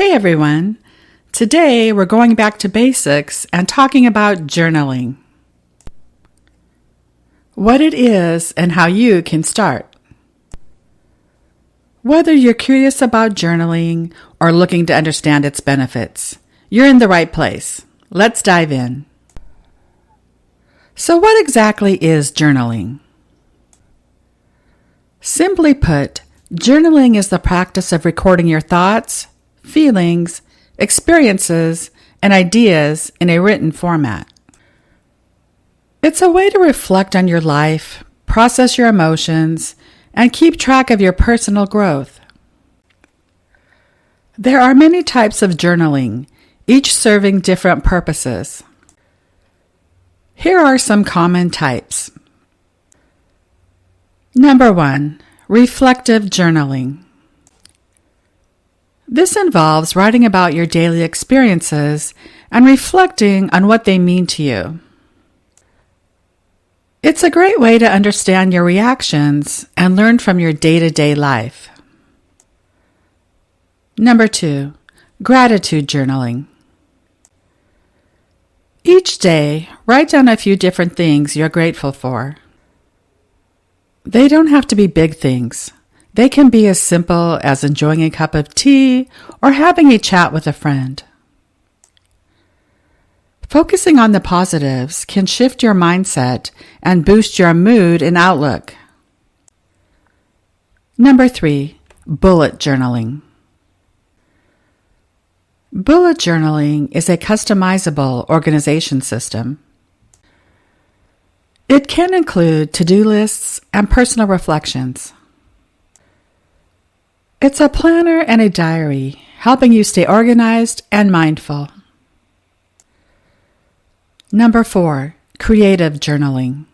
Hey everyone! Today we're going back to basics and talking about journaling. What it is and how you can start. Whether you're curious about journaling or looking to understand its benefits, you're in the right place. Let's dive in. So what exactly is journaling? Simply put, journaling is the practice of recording your thoughts, feelings, experiences, and ideas in a written format. It's a way to reflect on your life, process your emotions, and keep track of your personal growth. There are many types of journaling, each serving different purposes. Here are some common types. Number 1, reflective journaling. This involves writing about your daily experiences and reflecting on what they mean to you. It's a great way to understand your reactions and learn from your day-to-day life. Number 2, gratitude journaling. Each day, write down a few different things you're grateful for. They don't have to be big things. They can be as simple as enjoying a cup of tea or having a chat with a friend. Focusing on the positives can shift your mindset and boost your mood and outlook. Number 3, bullet journaling. Bullet journaling is a customizable organization system. It can include to-do lists and personal reflections. It's a planner and a diary, helping you stay organized and mindful. Number 4, creative journaling.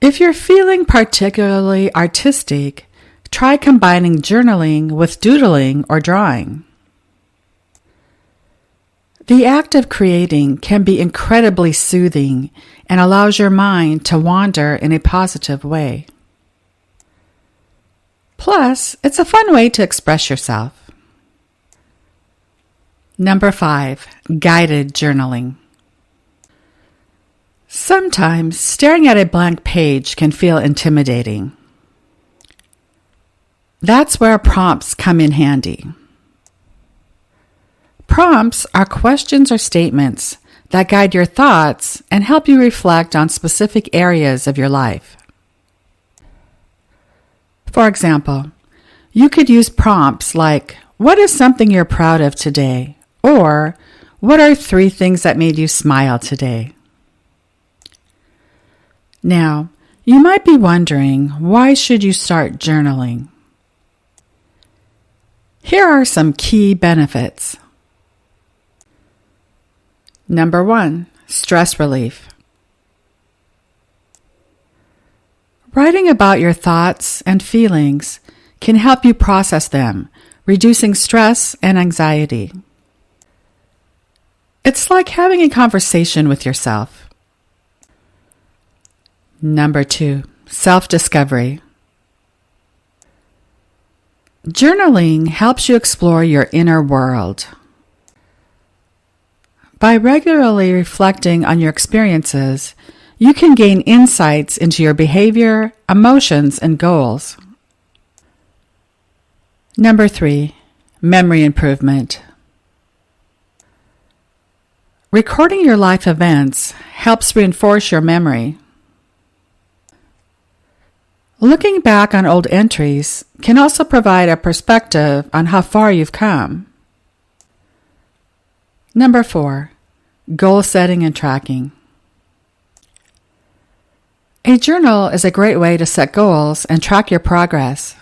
If you're feeling particularly artistic, try combining journaling with doodling or drawing. The act of creating can be incredibly soothing and allows your mind to wander in a positive way. Plus, it's a fun way to express yourself. Number 5, guided journaling. Sometimes staring at a blank page can feel intimidating. That's where prompts come in handy. Prompts are questions or statements that guide your thoughts and help you reflect on specific areas of your life. For example, you could use prompts like, what is something you're proud of today? Or, what are 3 things that made you smile today? Now, you might be wondering, why should you start journaling? Here are some key benefits. Number 1, stress relief. Writing about your thoughts and feelings can help you process them, reducing stress and anxiety. It's like having a conversation with yourself. Number 2, self-discovery. Journaling helps you explore your inner world. By regularly reflecting on your experiences, you can gain insights into your behavior, emotions, and goals. Number 3, memory improvement. Recording your life events helps reinforce your memory. Looking back on old entries can also provide a perspective on how far you've come. Number 4, goal setting and tracking. A journal is a great way to set goals and track your progress.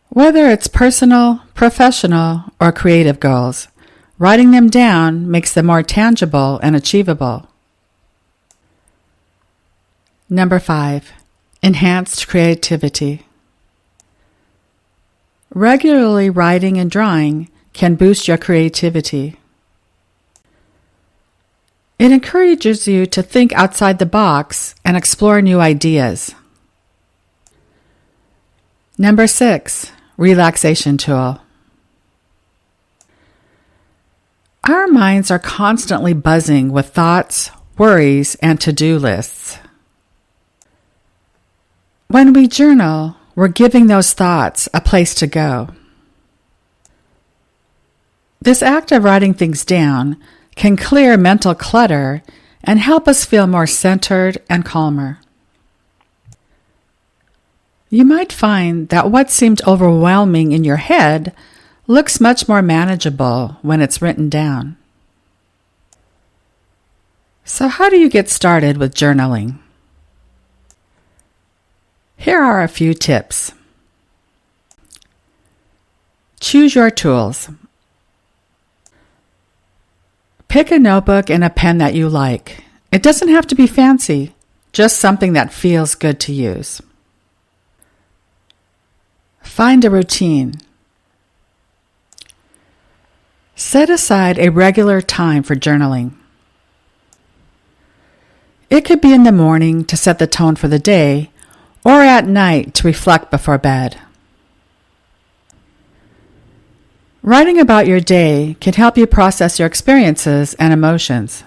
Whether it's personal, professional, or creative goals, writing them down makes them more tangible and achievable. Number 5, enhanced creativity. Regularly writing and drawing can boost your creativity. It encourages you to think outside the box and explore new ideas. Number 6, relaxation tool. Our minds are constantly buzzing with thoughts, worries, and to-do lists. When we journal, we're giving those thoughts a place to go. This act of writing things down can clear mental clutter and help us feel more centered and calmer. You might find that what seemed overwhelming in your head looks much more manageable when it's written down. So how do you get started with journaling? Here are a few tips. Choose your tools. Pick a notebook and a pen that you like. It doesn't have to be fancy, just something that feels good to use. Find a routine. Set aside a regular time for journaling. It could be in the morning to set the tone for the day, or at night to reflect before bed. Writing about your day can help you process your experiences and emotions,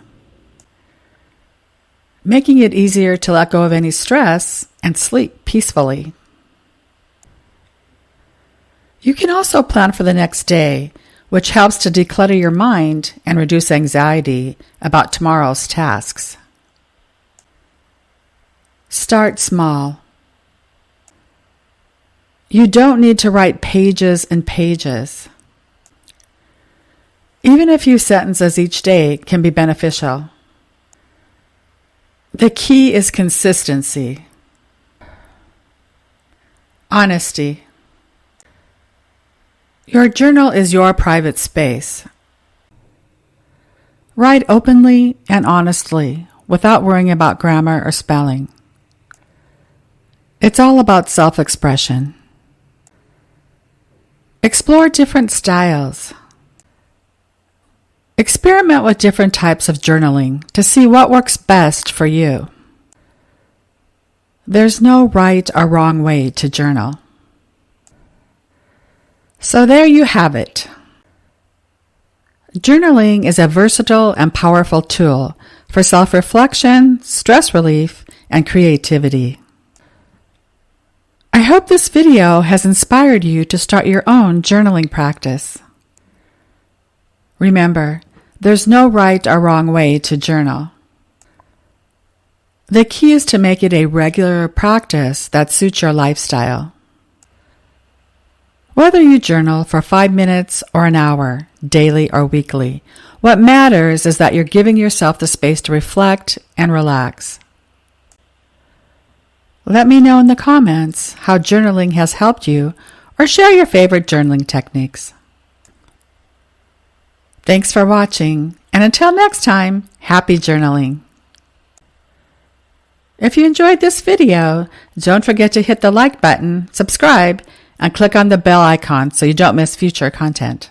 making it easier to let go of any stress and sleep peacefully. You can also plan for the next day, which helps to declutter your mind and reduce anxiety about tomorrow's tasks. Start small. You don't need to write pages and pages. Even a few sentences each day can be beneficial. The key is consistency. Honesty. Your journal is your private space. Write openly and honestly without worrying about grammar or spelling. It's all about self-expression. Explore different styles. Experiment with different types of journaling to see what works best for you. There's no right or wrong way to journal. So there you have it. Journaling is a versatile and powerful tool for self-reflection, stress relief, and creativity. I hope this video has inspired you to start your own journaling practice. Remember, there's no right or wrong way to journal. The key is to make it a regular practice that suits your lifestyle. Whether you journal for 5 minutes or an hour, daily or weekly, what matters is that you're giving yourself the space to reflect and relax. Let me know in the comments how journaling has helped you, or share your favorite journaling techniques. Thanks for watching, and until next time, happy journaling. If you enjoyed this video, don't forget to hit the like button, subscribe, and click on the bell icon so you don't miss future content.